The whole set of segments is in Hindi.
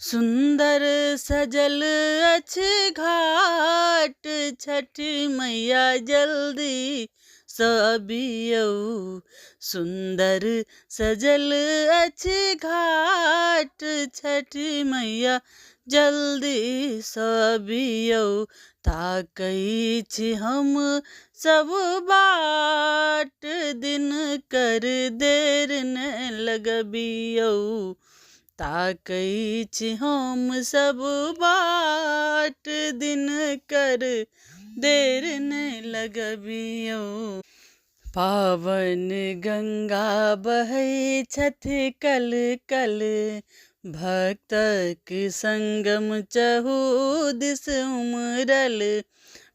सुंदर सजल अछि घाट, छठी मैया जल्दी सँ अबियौ। सुंदर सजल अछि घाट, छठी मैया जल्दी सँ अबियौ। ताकै छी हम सब बाट, दिन कर देर न लगबियौ। ताकै छी हम सब बाट, दिन कर देर न लगबियौ। पावन गंगा बहै छथि कल कल, भक्तक संगम चहु दिस उमरल।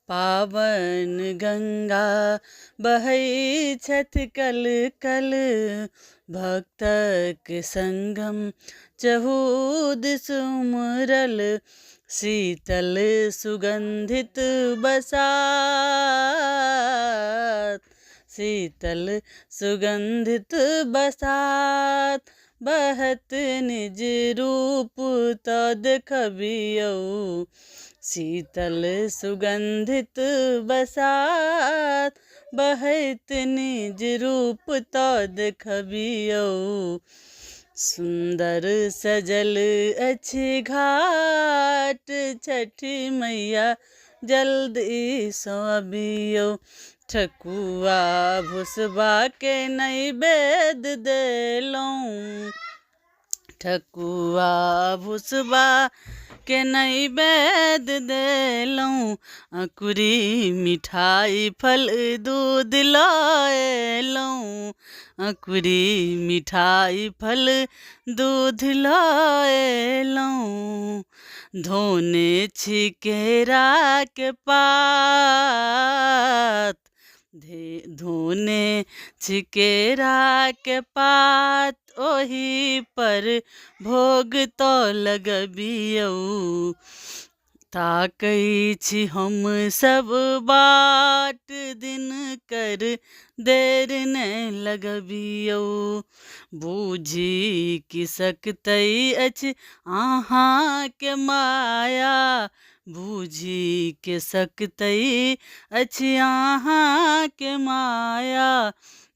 पावन गंगा बहै छथि कल कल, भक्तक संगम चहु दिस उमरल। शीतल सुगंधित बसात, शीतल सुगंधित बसात, बहत निज रूप तऽ देखबियौ। शीतल सुगंधित बसात, बहत निज रूप तऽ देखबियौ। सुंदर सजल अछि घाट, छठी मैया जल्दी सँ अबियौ। ठकुआ भुसबा के नैवेद्य देलहुँ, ठकुआ भुसबा के नैवेद्य देलहुँ। अंकुरी मिठाई फल दूध लऽ एलहुँ, अंकुरी मिठाई फल दूध लऽ एलहुँ। धोने छी केरा के पात, धोने छी केरा के पात, ओहि पर भोग तऽ लगबियौ। ताकै छी हम सब बाट, दिन कर देर न लगबियौ। बूझी की सकतै अछि अहाँ के माया, बूझी के सकतै अछि अहाँ के माया।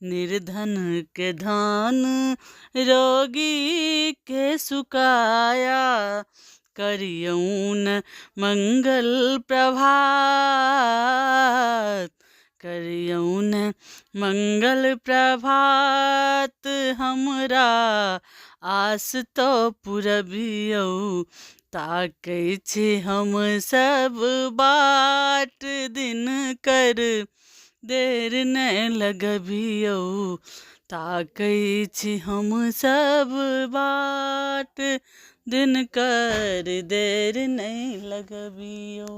निर्धन के धन, रोगी के सुकाया, करियौन मंगल प्रभात, करियौन मंगल प्रभात। हमरा आस तऽ पुरबियौ। ताकै छी हम सब बाट, दिन कर देर न लगबियौ। ताकै छी हम सब बाट, दिन कर देर न लगबियौ।